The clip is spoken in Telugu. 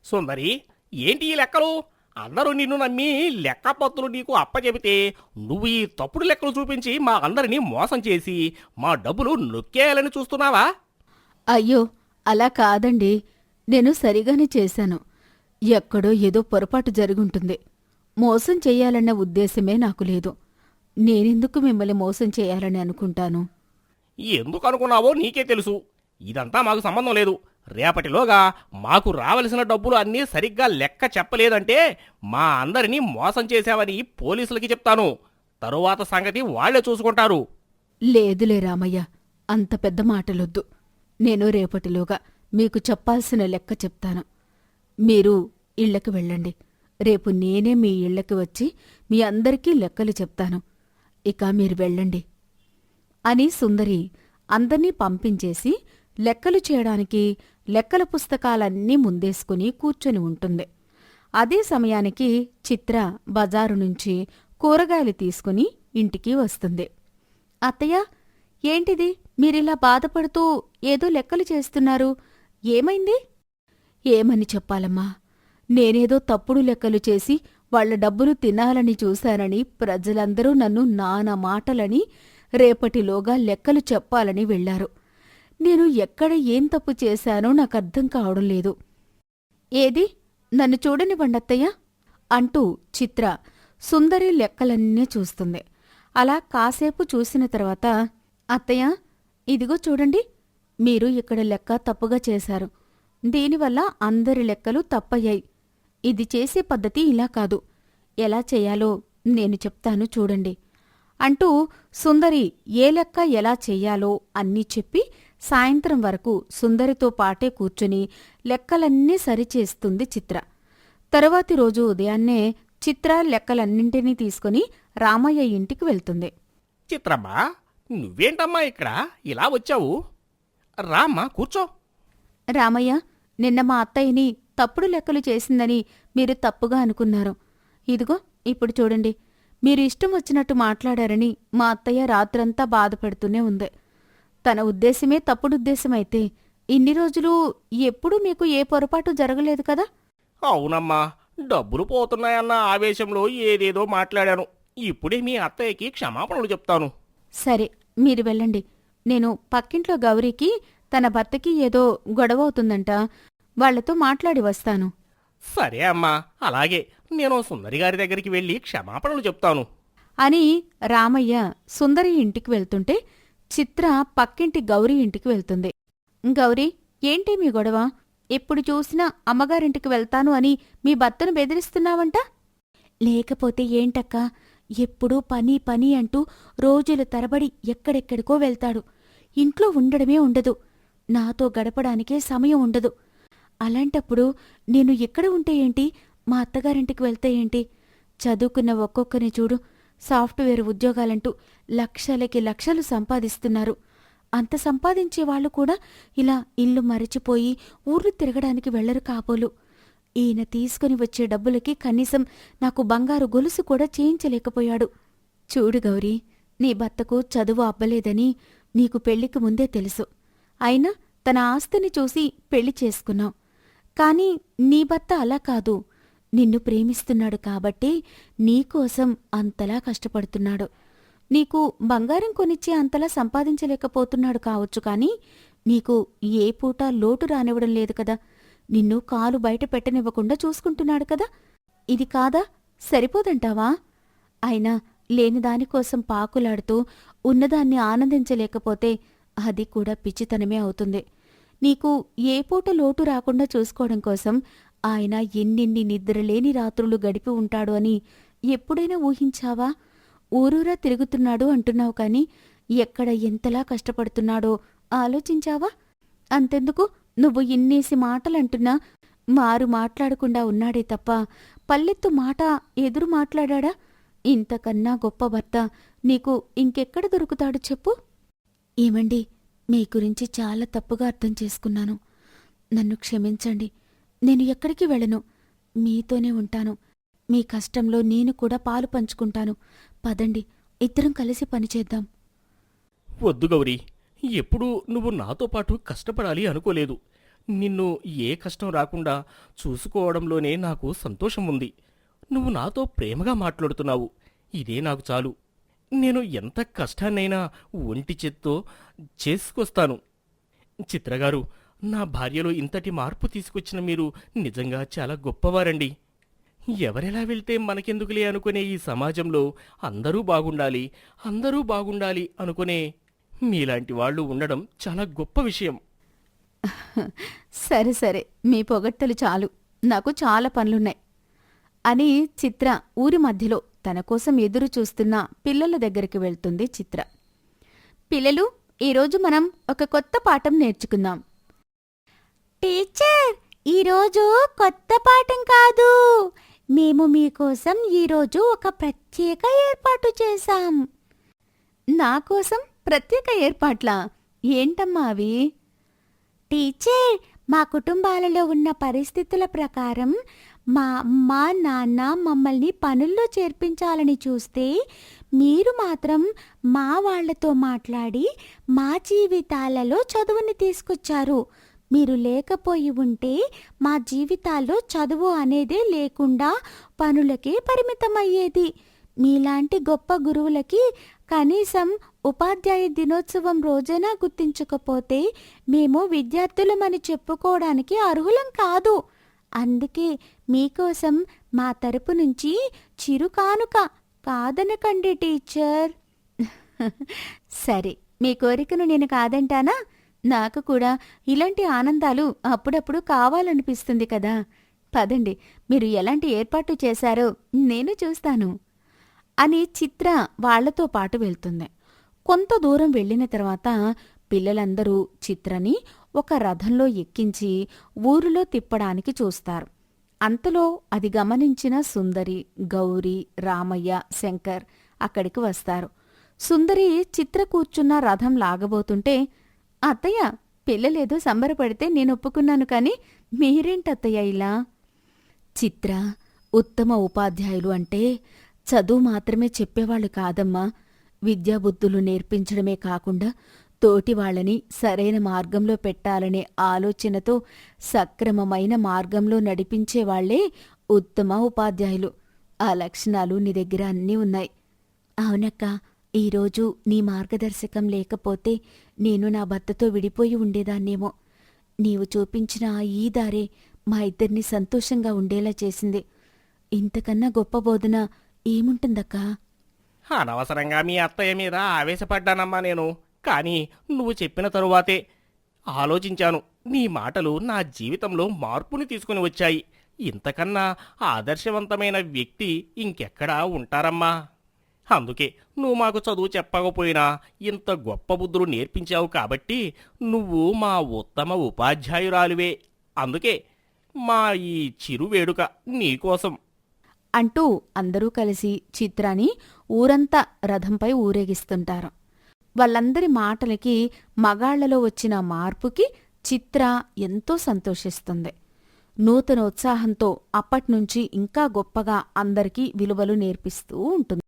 సుందరి, ఏంటి ఈ లెక్కలు? అందరూ నిన్ను నమ్మి లెక్కపత్తులు నీకు అప్పచెబితే నువ్వు ఈ తప్పుడు లెక్కలు చూపించి మా అందరినీ మోసం చేసి మా డబ్బులు నొక్కేయాలని చూస్తున్నావా? అయ్యో, అలా కాదండి. నేను సరిగానే చేశాను. ఎక్కడో ఏదో పొరపాటు జరుగుంటుంది. మోసం చెయ్యాలన్న ఉద్దేశమే నాకు లేదు. నేనెందుకు మిమ్మల్ని మోసం చేయాలని అనుకుంటాను? ఎందుకు అనుకున్నావో నీకే తెలుసు. ఇదంతా మాకు సంబంధం లేదు. రేపటిలోగా మాకు రావలసిన డబ్బులు అన్నీ సరిగ్గా లెక్క చెప్పలేదంటే మా అందరినీ మోసం చేశావని పోలీసులకి చెప్తాను. తరువాత సంగతి వాళ్లే చూసుకుంటారు. లేదులే రామయ్య, అంత పెద్ద మాటలొద్దు. నేను రేపటిలోగా మీకు చెప్పాల్సిన లెక్క చెప్తాను. మీరు ఇళ్లకి వెళ్ళండి. రేపు నేనే మీ ఇళ్లకి వచ్చి మీ అందరికీ లెక్కలు చెప్తాను. ఇక మీరు వెళ్ళండి అని సుందరి అందర్నీ పంపించేసి లెక్కలు చేయడానికి లెక్కల పుస్తకాలన్నీ ముందేసుకుని కూర్చొని ఉంటుంది. అదే సమయానికి చిత్ర బజారు నుంచి కూరగాయలు తీసుకుని ఇంటికి వస్తుంది. అత్తయ్య, ఏంటిది మీరిలా బాధపడుతూ ఏదో లెక్కలు చేస్తున్నారు? ఏమైంది? ఏమని చెప్పాలమ్మా, నేనేదో తప్పుడు లెక్కలు చేసి వాళ్ల డబ్బులు తినాలని చూశానని ప్రజలందరూ నన్ను నానా మాటలని రేపటిలోగా లెక్కలు చెప్పాలని వెళ్లారు. నేను ఎక్కడ ఏం తప్పు చేశానో నాకర్థం కావడం లేదు. ఏది, నన్ను చూడనివ్వండత్తయ్య అంటూ చిత్ర సుందరి లెక్కలన్నీ చూస్తుంది. అలా కాసేపు చూసిన తర్వాత, అత్తయ్య, ఇదిగో చూడండి, మీరు ఇక్కడ లెక్క తప్పుగా చేశారు. దీనివల్ల అందరి లెక్కలు తప్పయ్యాయి. ఇది చేసే పద్ధతి ఇలా కాదు. ఎలా చెయ్యాలో నేను చెప్తాను చూడండి అంటూ సుందరి ఏ లెక్క ఎలా చెయ్యాలో అన్నీ చెప్పి సాయంత్రం వరకు సుందరితో పాటే కూర్చుని లెక్కలన్నీ సరిచేస్తుంది చిత్ర. తరువాతి రోజు ఉదయాన్నే చిత్ర లెక్కలన్నింటినీ తీసుకుని రామయ్య ఇంటికి వెళ్తుంది. చిత్రమ్మా, నువ్వేంటమ్మా ఇక్కడ ఇలా వచ్చావు? రామ్మా, కూర్చో. రామయ్య, నిన్న మా అత్తయ్యని తప్పుడు లెక్కలు చేసిందని మీరు తప్పుగా అనుకున్నారు. ఇదిగో ఇప్పుడు చూడండి, మీరు ఇష్టం వచ్చినట్టు మాట్లాడారని మా అత్తయ్య రాత్రంతా బాధపడుతూనే ఉంది. తన ఉద్దేశమే తప్పుడుద్దేశమైతే ఇన్ని రోజులు ఎప్పుడూ మీకు ఏ పొరపాటు జరగలేదు కదా? అవునమ్మా, డబ్బులు పోతున్నాయన్న ఆవేశంలో ఏదేదో మాట్లాడాను. ఇప్పుడే మీ అత్తయ్యకి క్షమాపణలు చెప్తాను. సరే, మీరు వెళ్ళండి. నేను పక్కింట్లో గౌరీకి తన భర్తకి ఏదో గొడవవుతుందంట, వాళ్లతో మాట్లాడి వస్తాను. సరే అమ్మా, అలాగే. నేను సుందరిగారి దగ్గరికి వెళ్ళి క్షమాపణలు చెప్తాను అని రామయ్య సుందరి ఇంటికి వెళ్తుంటే చిత్ర పక్కింటి గౌరీ ఇంటికి వెళ్తుంది. గౌరీ, ఏంటి మీ గొడవ? ఎప్పుడు చూసినా అమ్మగారింటికి వెళ్తాను అని మీ భర్తను బెదిరిస్తున్నావంట? లేకపోతే ఏంటక్కా, ఎప్పుడూ పని పని అంటూ రోజుల తరబడి ఎక్కడెక్కడికో వెళ్తాడు. ఇంట్లో ఉండడమే ఉండదు. నాతో గడపడానికే సమయం ఉండదు. అలాంటప్పుడు నేను ఎక్కడ ఉంటే ఏంటి, మా అత్తగారింటికి వెళ్తే ఏంటి? చదువుకున్న ఒక్కొక్కరిని చూడు, సాఫ్ట్వేర్ ఉద్యోగాలంటూ లక్షలకి లక్షలు సంపాదిస్తున్నారు. అంత సంపాదించేవాళ్లు కూడా ఇలా ఇల్లు మరచిపోయి ఊర్లు తిరగడానికి వెళ్లరు కాబోలు. ఈయన తీసుకుని వచ్చే డబ్బులకి కనీసం నాకు బంగారు గొలుసు కూడా చేయించలేకపోయాడు. చూడు గౌరీ, నీ భర్తకు చదువు అబ్బలేదని నీకు పెళ్లికి ముందే తెలుసు. అయినా తన ఆస్తిని చూసి పెళ్లి చేసుకున్నావు. కాని నీ భర్త అలా కాదు. నిన్ను ప్రేమిస్తున్నాడు కాబట్టే నీకోసం అంతలా కష్టపడుతున్నాడు. నీకు బంగారం కొనిచ్చే అంతలా సంపాదించలేకపోతున్నాడు కావచ్చు, కాని నీకు ఏ పూట లోటు రానివ్వడం లేదు కదా. నిన్ను కాలు బయట పెట్టనివ్వకుండా చూసుకుంటున్నాడు కదా. ఇది కాదా? సరిపోదంటావా? అయినా లేనిదానికోసం పాకులాడుతూ ఉన్నదాన్ని ఆనందించలేకపోతే అది కూడా పిచ్చితనమే అవుతుంది. నీకు ఏ పూట లోటు రాకుండా చూసుకోవడం కోసం ఆయన ఎన్నెన్ని నిద్రలేని రాత్రులు గడిపి ఉంటాడు అని ఎప్పుడైనా ఊహించావా? ఊరూరా తిరుగుతున్నాడు అంటున్నావు కాని ఎక్కడ ఎంతలా కష్టపడుతున్నాడో ఆలోచించావా? అంతెందుకు, నువ్వు ఇన్నేసి మాటలంటున్నా మారు మాట్లాడకుండా ఉన్నాడే తప్ప పల్లెత్తు మాట ఎదురు మాట్లాడా? ఇంతకన్నా గొప్ప భర్త నీకు ఇంకెక్కడ దొరుకుతాడు చెప్పు? ఏమండి, మీ గురించి చాలా తప్పుగా అర్థం చేసుకున్నాను. నన్ను క్షమించండి. నేను ఎక్కడికి వెళ్ళను, మీతోనే ఉంటాను. మీ కష్టంలో నేను కూడా పాలు పంచుకుంటాను. పదండి, ఇద్దరం కలిసి పనిచేద్దాం. వద్దు గౌరీ, ఎప్పుడూ నువ్వు నాతో పాటు కష్టపడాలి అనుకోలేదు. నిన్ను ఏ కష్టం రాకుండా చూసుకోవడంలోనే నాకు సంతోషం ఉంది. నువ్వు నాతో ప్రేమగా మాట్లాడుతున్నావు. ఇదే నాకు చాలు. నేను ఎంత కష్టాన్నైనా ఒంటి చేత్తో చేసుకొస్తాను. చిత్రగారు, నా భార్యలో ఇంతటి మార్పు తీసుకొచ్చిన మీరు నిజంగా చాలా గొప్పవారండి. ఎవరెలా వెళ్తే మనకెందుకులే అనుకునే ఈ సమాజంలో అందరూ బాగుండాలి, అందరూ బాగుండాలి అనుకునే మీలాంటి వాళ్ళు ఉండడం చాలా గొప్ప విషయం. సరే సరే, మీ పొగడ్తలు చాలు, నాకు చాలా పనులున్నాయి అని చిత్ర ఊరి మధ్యలో తన కోసం ఎదురు చూస్తున్న పిల్లల దగ్గరికి వెళ్తుంది చిత్ర. పిల్లలు, ఈరోజు మనం ఒక కొత్త పాఠం నేర్చుకుందాం. టీచర్, ఈరోజు కొత్త పాఠం కాదు, మేము మీకోసం ఈరోజు ఒక ప్రత్యేక ఏర్పాటు చేశాం. నా కోసం ప్రత్యేక ఏర్పాట్లా? ఏంటమ్మా అవి? టీచర్, మా కుటుంబాలలో ఉన్న పరిస్థితుల ప్రకారం మా అమ్మ నాన్న మమ్మల్ని పనుల్లో చేర్పించాలని చూస్తే మీరు మాత్రం మా వాళ్లతో మాట్లాడి మా జీవితాలలో చదువుని తీసుకొచ్చారు. మీరు లేకపోయి ఉంటే మా జీవితాల్లో చదువు అనేదే లేకుండా పనులకే పరిమితమయ్యేది. మీలాంటి గొప్ప గురువులకి కనీసం ఉపాధ్యాయ దినోత్సవం రోజైనా గుర్తించకపోతే మేము విద్యార్థులమని చెప్పుకోవడానికి అర్హులం కాదు. అందుకే మీకోసం మా తరపు నుంచి చిరుకానుక, కాదనకండి టీచర్. సరే, మీ కోరికను నేను కాదంటానా? నాకు కూడా ఇలాంటి ఆనందాలు అప్పుడప్పుడు కావాలనిపిస్తుంది కదా. పదండి, మీరు ఎలాంటి ఏర్పాటు చేశారో నేను చూస్తాను అని చిత్ర వాళ్లతో పాటు వెళ్తుంది. కొంత దూరం వెళ్ళిన తర్వాత పిల్లలందరూ చిత్రని ఒక రథంలో ఎక్కించి ఊరిలో తిప్పడానికి చూస్తారు. అంతలో అది గమనించిన సుందరి, గౌరీ, రామయ్య, శంకర్ అక్కడికి వస్తారు. సుందరి చిత్ర కూర్చున్న రథం లాగబోతుంటే, అత్తయ్య, పిల్లలేదో సంబరపడితే నేను ఒప్పుకున్నాను, కానీ మీరేంటత్తయ్య ఇలా? చిత్ర, ఉత్తమ ఉపాధ్యాయులు అంటే చదువు మాత్రమే చెప్పేవాళ్లు కాదమ్మా. విద్యాబుద్ధులు నేర్పించడమే కాకుండా తోటి వాళ్ళని సరైన మార్గంలో పెట్టాలనే ఆలోచనతో సక్రమమైన మార్గంలో నడిపించేవాళ్లే ఉత్తమ ఉపాధ్యాయులు. ఆ లక్షణాలు నీ దగ్గర అన్నీ ఉన్నాయి. అవునక్క, ఈరోజు నీ మార్గదర్శకం లేకపోతే నేను నా భర్తతో విడిపోయి ఉండేదాన్నేమో. నీవు చూపించిన ఈ దారే మా ఇద్దరిని సంతోషంగా ఉండేలా చేసింది. ఇంతకన్నా గొప్ప బోధన ఏముంటుందక్కా? అనవసరంగా మీ అత్తయ్య మీద ఆవేశపడ్డానమ్మా నేను. కానీ నువ్వు చెప్పిన తరువాతే ఆలోచించాను. నీ మాటలు నా జీవితంలో మార్పుని తీసుకుని వచ్చాయి. ఇంతకన్నా ఆదర్శవంతమైన వ్యక్తి ఇంకెక్కడా ఉంటారమ్మా. అందుకే నువ్వు మాకు చదువు చెప్పకపోయినా ఇంత గొప్ప బుద్ధులు నేర్పించావు కాబట్టి నువ్వు మా ఉత్తమ ఉపాధ్యాయురాలువే. అందుకే మా ఈ చిరు వేడుక నీకోసం అంటూ అందరూ కలిసి చిత్రాని ఊరంతా రథంపై ఊరేగిస్తుంటారు. వాళ్ళందరి మాటలకి, మగాళ్లలో వచ్చిన మార్పుకి చిత్ర ఎంతో సంతోషిస్తుంది. నూతన ఉత్సాహంతో అప్పట్నుంచి ఇంకా గొప్పగా అందరికీ విలువలు నేర్పిస్తూ ఉంటుంది.